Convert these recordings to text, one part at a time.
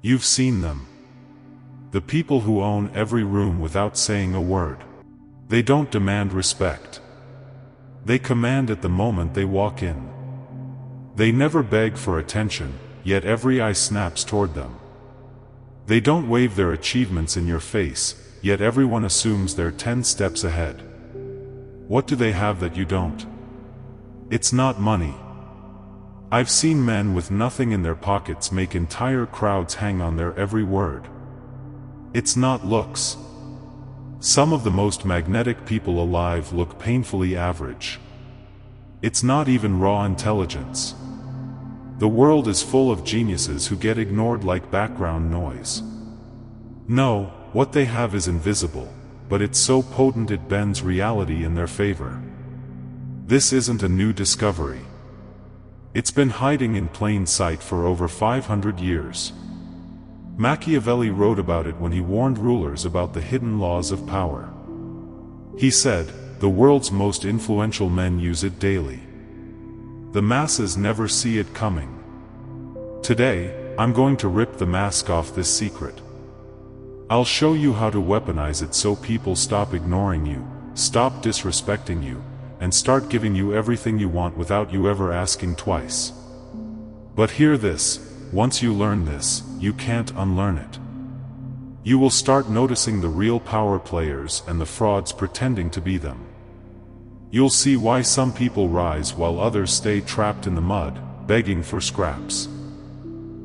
You've seen them. The people who own every room without saying a word. They don't demand respect. They command at the moment they walk in. They never beg for attention, yet every eye snaps toward them. They don't wave their achievements in your face, yet everyone assumes they're 10 steps ahead. What do they have that you don't? It's not money. I've seen men with nothing in their pockets make entire crowds hang on their every word. It's not looks. Some of the most magnetic people alive look painfully average. It's not even raw intelligence. The world is full of geniuses who get ignored like background noise. No, what they have is invisible, but it's so potent it bends reality in their favor. This isn't a new discovery. It's been hiding in plain sight for over 500 years. Machiavelli wrote about it when he warned rulers about the hidden laws of power. He said, "The world's most influential men use it daily. The masses never see it coming." Today, I'm going to rip the mask off this secret. I'll show you how to weaponize it so people stop ignoring you, stop disrespecting you, and start giving you everything you want without you ever asking twice. But hear this, once you learn this, you can't unlearn it. You will start noticing the real power players and the frauds pretending to be them. You'll see why some people rise while others stay trapped in the mud, begging for scraps.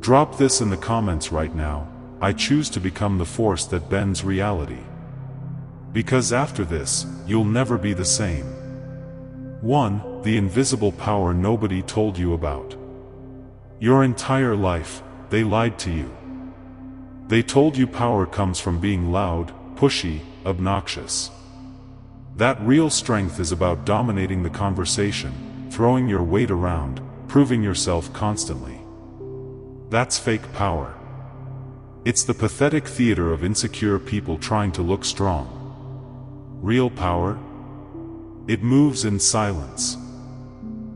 Drop this in the comments right now. I choose to become the force that bends reality. Because after this, you'll never be the same. 1. The invisible power nobody told you about. Your entire life, they lied to you. They told you power comes from being loud, pushy, obnoxious. That real strength is about dominating the conversation, throwing your weight around, proving yourself constantly. That's fake power. It's the pathetic theater of insecure people trying to look strong. Real power? It moves in silence.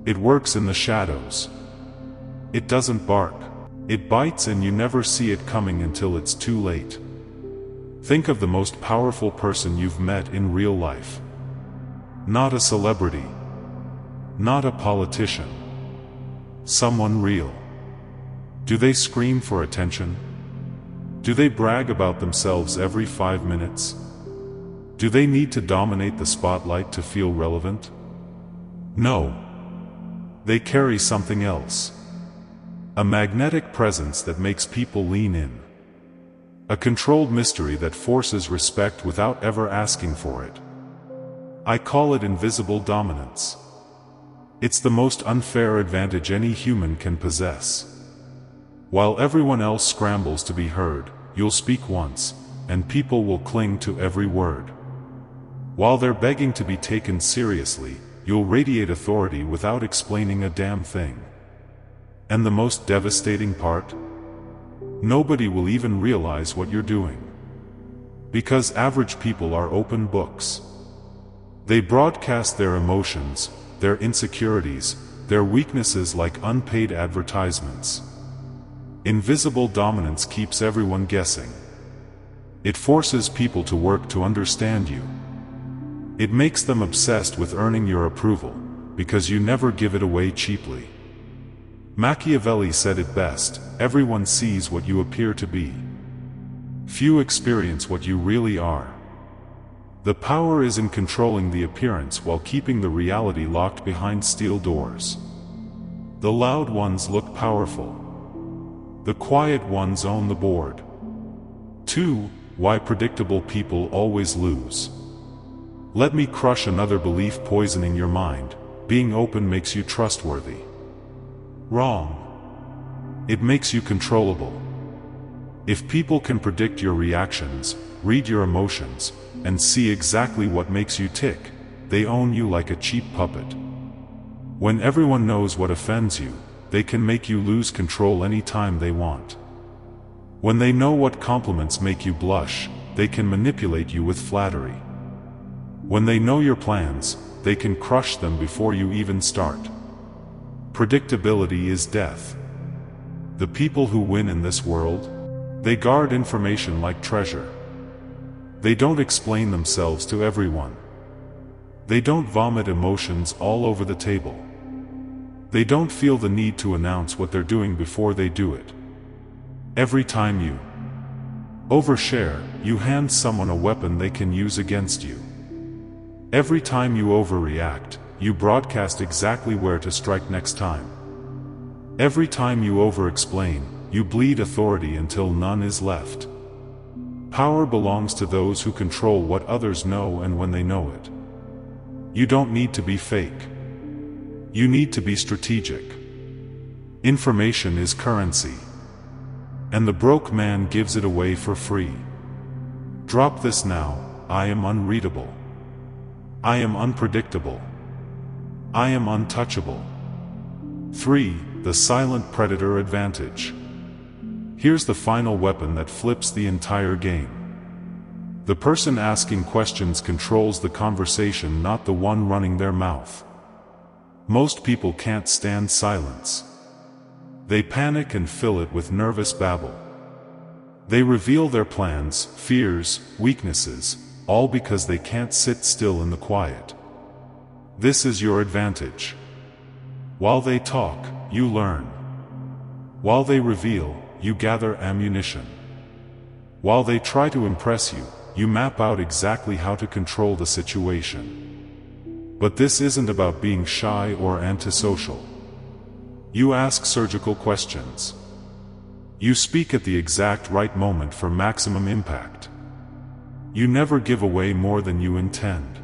It works in the shadows. It doesn't bark. It bites and you never see it coming until it's too late. Think of the most powerful person you've met in real life. Not a celebrity. Not a politician. Someone real. Do they scream for attention? Do they brag about themselves every 5 minutes? Do they need to dominate the spotlight to feel relevant? No. They carry something else. A magnetic presence that makes people lean in. A controlled mystery that forces respect without ever asking for it. I call it invisible dominance. It's the most unfair advantage any human can possess. While everyone else scrambles to be heard, you'll speak once, and people will cling to every word. While they're begging to be taken seriously, you'll radiate authority without explaining a damn thing. And the most devastating part? Nobody will even realize what you're doing. Because average people are open books. They broadcast their emotions, their insecurities, their weaknesses like unpaid advertisements. Invisible dominance keeps everyone guessing. It forces people to work to understand you. It makes them obsessed with earning your approval, because you never give it away cheaply. Machiavelli said it best, everyone sees what you appear to be. Few experience what you really are. The power is in controlling the appearance while keeping the reality locked behind steel doors. The loud ones look powerful. The quiet ones own the board. 2. Why predictable people always lose. Let me crush another belief poisoning your mind. Being open makes you trustworthy. Wrong. It makes you controllable. If people can predict your reactions, read your emotions, and see exactly what makes you tick, they own you like a cheap puppet. When everyone knows what offends you, they can make you lose control anytime they want. When they know what compliments make you blush, they can manipulate you with flattery. When they know your plans, they can crush them before you even start. Predictability is death. The people who win in this world, They guard information like treasure. They don't explain themselves to everyone. They don't vomit emotions all over the table. They don't feel the need to announce what they're doing before they do it. Every time you overshare, you hand someone a weapon they can use against you. Every time you overreact, you broadcast exactly where to strike next time. Every time you over-explain, you bleed authority until none is left. Power belongs to those who control what others know and when they know it. You don't need to be fake. You need to be strategic. Information is currency. And the broke man gives it away for free. Drop this now. I am unreadable. I am unpredictable. I am untouchable. 3. The silent predator advantage. Here's the final weapon that flips the entire game. The person asking questions controls the conversation, not the one running their mouth. Most people can't stand silence. They panic and fill it with nervous babble. They reveal their plans, fears, weaknesses, all because they can't sit still in the quiet. This is your advantage. While they talk, you learn. While they reveal, you gather ammunition. While they try to impress you, you map out exactly how to control the situation. But this isn't about being shy or antisocial. You ask surgical questions. You speak at the exact right moment for maximum impact. You never give away more than you intend.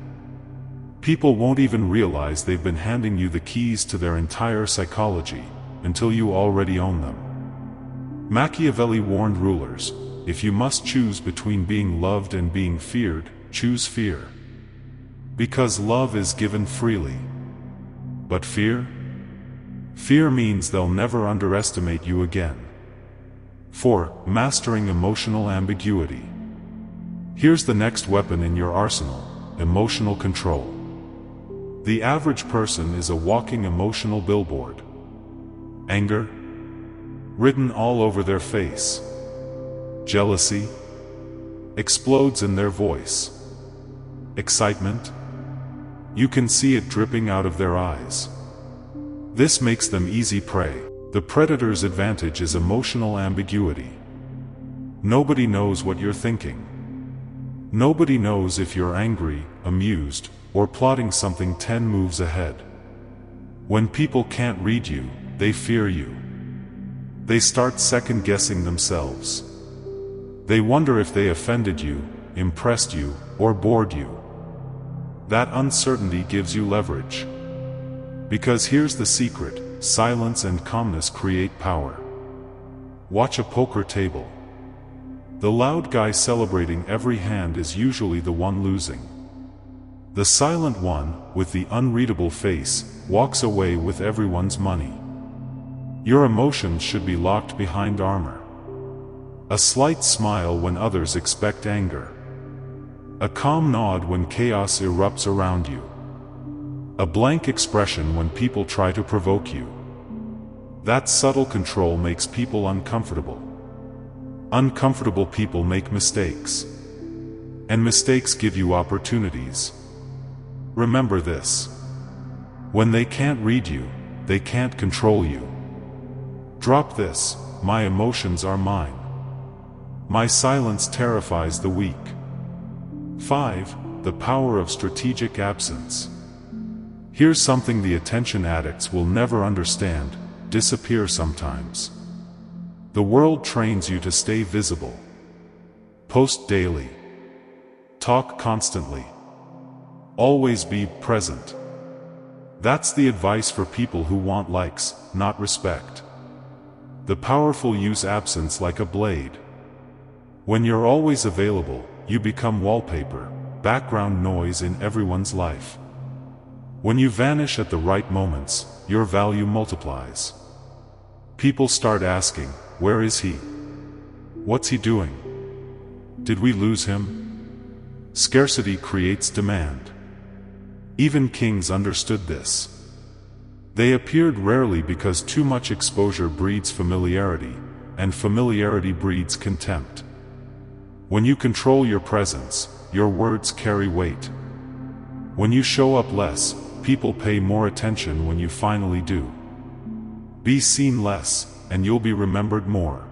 People won't even realize they've been handing you the keys to their entire psychology, until you already own them. Machiavelli warned rulers, if you must choose between being loved and being feared, choose fear. Because love is given freely. But fear? Fear means they'll never underestimate you again. 4. Mastering emotional ambiguity. Here's the next weapon in your arsenal: emotional control. The average person is a walking emotional billboard. Anger, written all over their face. Jealousy, explodes in their voice. Excitement, you can see it dripping out of their eyes. This makes them easy prey. The predator's advantage is emotional ambiguity. Nobody knows what you're thinking. Nobody knows if you're angry, amused, or plotting something 10 moves ahead. When people can't read you, they fear you. They start second-guessing themselves. They wonder if they offended you, impressed you, or bored you. That uncertainty gives you leverage. Because here's the secret: silence and calmness create power. Watch a poker table. The loud guy celebrating every hand is usually the one losing. The silent one, with the unreadable face, walks away with everyone's money. Your emotions should be locked behind armor. A slight smile when others expect anger. A calm nod when chaos erupts around you. A blank expression when people try to provoke you. That subtle control makes people uncomfortable. Uncomfortable people make mistakes. And mistakes give you opportunities. Remember this. When they can't read you, they can't control you. Drop this: my emotions are mine. My silence terrifies the weak. 5. The power of strategic absence. Here's something the attention addicts will never understand: disappear sometimes. The world trains you to stay visible. Post daily. Talk constantly. Always be present. That's the advice for people who want likes, not respect. The powerful use absence like a blade. When you're always available, you become wallpaper, background noise in everyone's life. When you vanish at the right moments, your value multiplies. People start asking, where is he? What's he doing? Did we lose him? Scarcity creates demand. Even kings understood this. They appeared rarely because too much exposure breeds familiarity, and familiarity breeds contempt. When you control your presence, your words carry weight. When you show up less, people pay more attention when you finally do. Be seen less, and you'll be remembered more.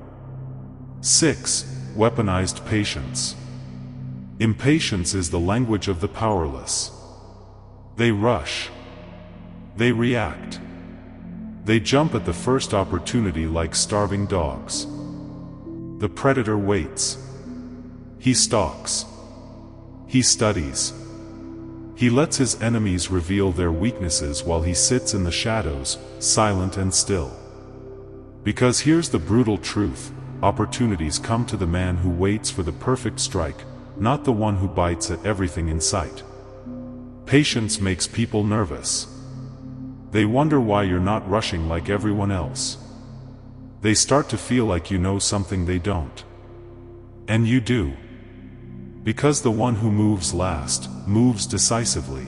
6. Weaponized patience. Impatience is the language of the powerless. They rush. They react. They jump at the first opportunity like starving dogs. The predator waits. He stalks. He studies. He lets his enemies reveal their weaknesses while he sits in the shadows, silent and still. Because here's the brutal truth: opportunities come to the man who waits for the perfect strike, not the one who bites at everything in sight. Patience makes people nervous. They wonder why you're not rushing like everyone else. They start to feel like you know something they don't. And you do. Because the one who moves last, moves decisively.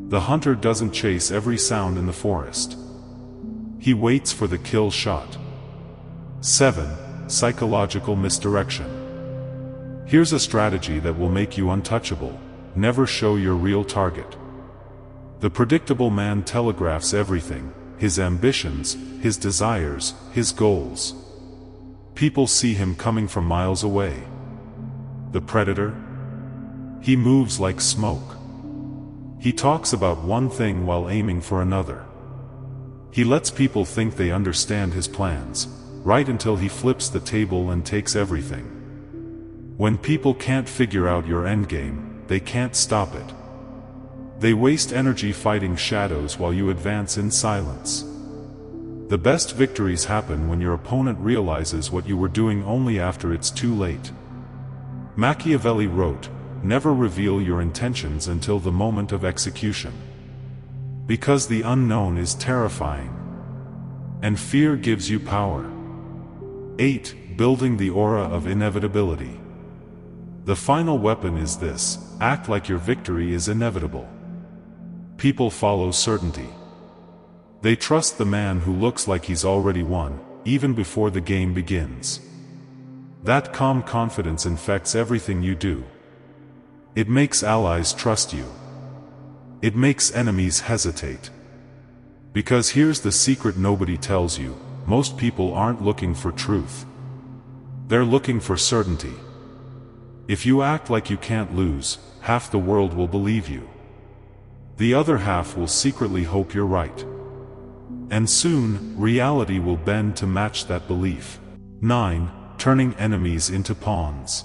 The hunter doesn't chase every sound in the forest. He waits for the kill shot. 7. Psychological misdirection. Here's a strategy that will make you untouchable: never show your real target. The predictable man telegraphs everything: his ambitions, his desires, his goals. People see him coming from miles away. The predator? He moves like smoke. He talks about one thing while aiming for another. He lets people think they understand his plans, right until he flips the table and takes everything. When people can't figure out your endgame, they can't stop it. They waste energy fighting shadows while you advance in silence. The best victories happen when your opponent realizes what you were doing only after it's too late. Machiavelli wrote, "Never reveal your intentions until the moment of execution." Because the unknown is terrifying. And fear gives you power. 8. Building the aura of inevitability. The final weapon is this: act like your victory is inevitable. People follow certainty. They trust the man who looks like he's already won, even before the game begins. That calm confidence infects everything you do. It makes allies trust you. It makes enemies hesitate. Because here's the secret nobody tells you: most people aren't looking for truth. They're looking for certainty. If you act like you can't lose, half the world will believe you. The other half will secretly hope you're right. And soon, reality will bend to match that belief. 9. Turning enemies into pawns.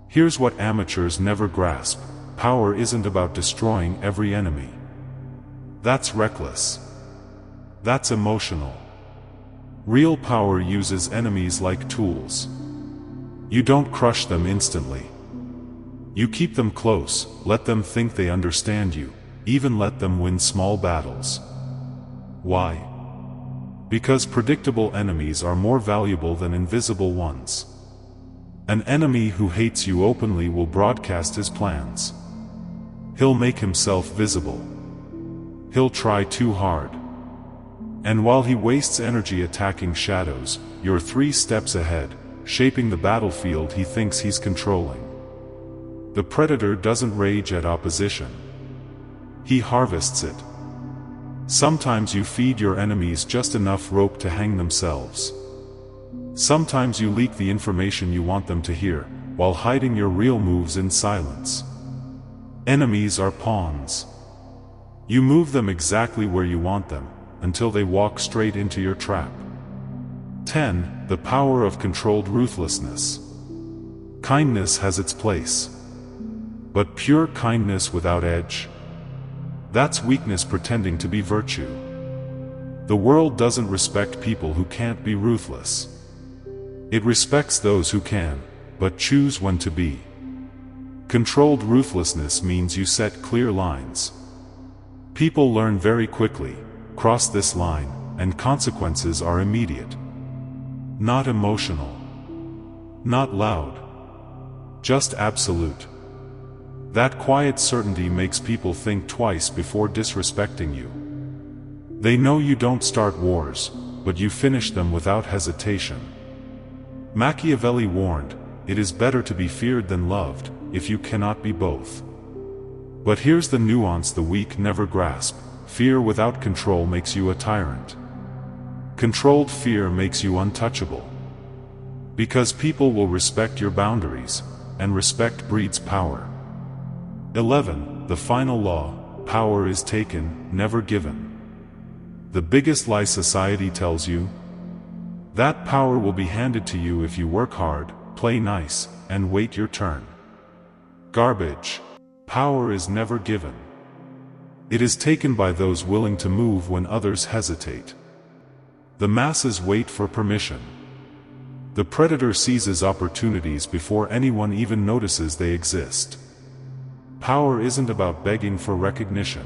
Here's what amateurs never grasp: power isn't about destroying every enemy. That's reckless. That's emotional. Real power uses enemies like tools. You don't crush them instantly. You keep them close, let them think they understand you, even let them win small battles. Why? Because predictable enemies are more valuable than invisible ones. An enemy who hates you openly will broadcast his plans. He'll make himself visible. He'll try too hard. And while he wastes energy attacking shadows, you're 3 steps ahead, shaping the battlefield he thinks he's controlling. The predator doesn't rage at opposition. He harvests it. Sometimes you feed your enemies just enough rope to hang themselves. Sometimes you leak the information you want them to hear, while hiding your real moves in silence. Enemies are pawns. You move them exactly where you want them, until they walk straight into your trap. 10. The power of controlled ruthlessness. Kindness has its place. But pure kindness without edge? That's weakness pretending to be virtue. The world doesn't respect people who can't be ruthless. It respects those who can, but choose when to be. Controlled ruthlessness means you set clear lines. People learn very quickly: cross this line, and consequences are immediate. Not emotional. Not loud. Just absolute. That quiet certainty makes people think twice before disrespecting you. They know you don't start wars, but you finish them without hesitation. Machiavelli warned, "It is better to be feared than loved, if you cannot be both." But here's the nuance the weak never grasp: fear without control makes you a tyrant. Controlled fear makes you untouchable. Because people will respect your boundaries, and respect breeds power. 11. The final law: power is taken, never given. The biggest lie society tells you? That power will be handed to you if you work hard, play nice, and wait your turn. Garbage. Power is never given. It is taken by those willing to move when others hesitate. The masses wait for permission. The predator seizes opportunities before anyone even notices they exist. Power isn't about begging for recognition.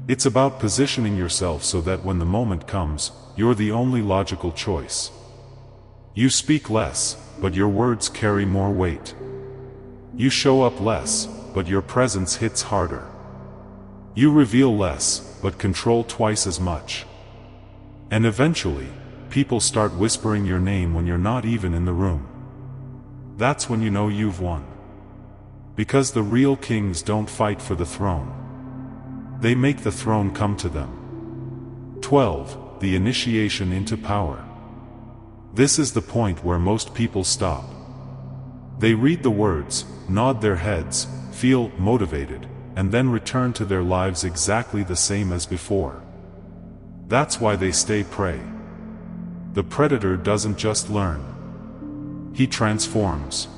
It's about positioning yourself so that when the moment comes, you're the only logical choice. You speak less, but your words carry more weight. You show up less, but your presence hits harder. You reveal less, but control twice as much. And eventually, people start whispering your name when you're not even in the room. That's when you know you've won. Because the real kings don't fight for the throne. They make the throne come to them. 12. The initiation into power. This is the point where most people stop. They read the words, nod their heads, feel motivated, and then return to their lives exactly the same as before. That's why they stay prey. The predator doesn't just learn. He transforms.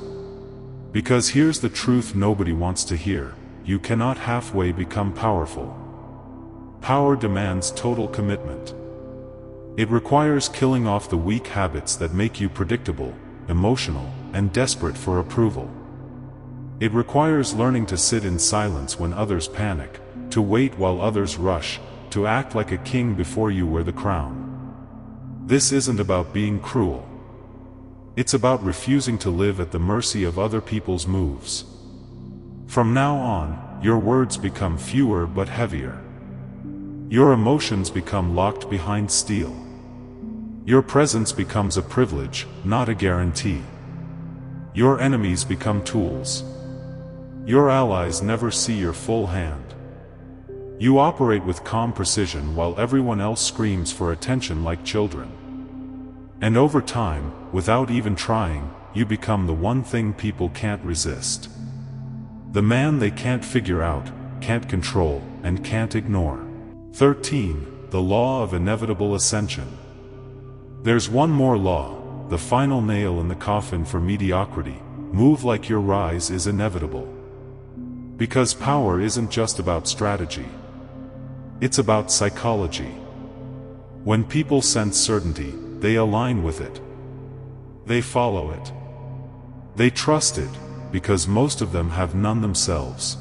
Because here's the truth nobody wants to hear: you cannot halfway become powerful. Power demands total commitment. It requires killing off the weak habits that make you predictable, emotional, and desperate for approval. It requires learning to sit in silence when others panic, to wait while others rush, to act like a king before you wear the crown. This isn't about being cruel. It's about refusing to live at the mercy of other people's moves. From now on, your words become fewer but heavier. Your emotions become locked behind steel. Your presence becomes a privilege, not a guarantee. Your enemies become tools. Your allies never see your full hand. You operate with calm precision while everyone else screams for attention like children. And over time, without even trying, you become the one thing people can't resist. The man they can't figure out, can't control, and can't ignore. 13. The law of inevitable ascension. There's one more law, the final nail in the coffin for mediocrity: move like your rise is inevitable. Because power isn't just about strategy. It's about psychology. When people sense certainty, they align with it. They follow it. They trust it, because most of them have none themselves.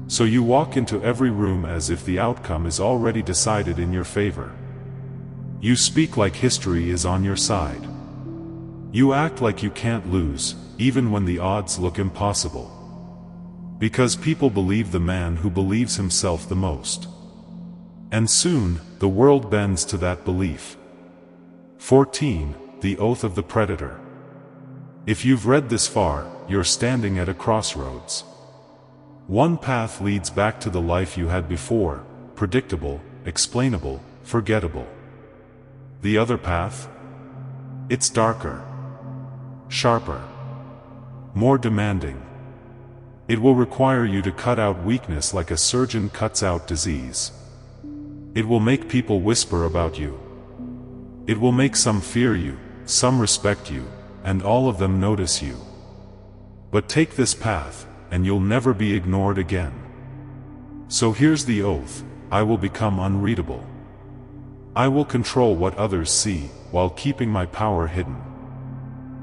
So you walk into every room as if the outcome is already decided in your favor. You speak like history is on your side. You act like you can't lose, even when the odds look impossible. Because people believe the man who believes himself the most. And soon, the world bends to that belief. 14. The oath of the predator. If you've read this far, you're standing at a crossroads. One path leads back to the life you had before, predictable, explainable, forgettable. The other path? It's darker, sharper, more demanding. It will require you to cut out weakness like a surgeon cuts out disease. It will make people whisper about you. It will make some fear you, some respect you, and all of them notice you. But take this path, and you'll never be ignored again. So here's the oath: I will become unreadable. I will control what others see, while keeping my power hidden.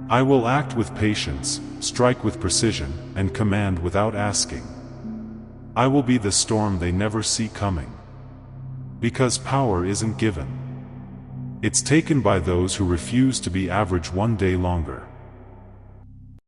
I will act with patience, strike with precision, and command without asking. I will be the storm they never see coming. Because power isn't given. It's taken by those who refuse to be average one day longer.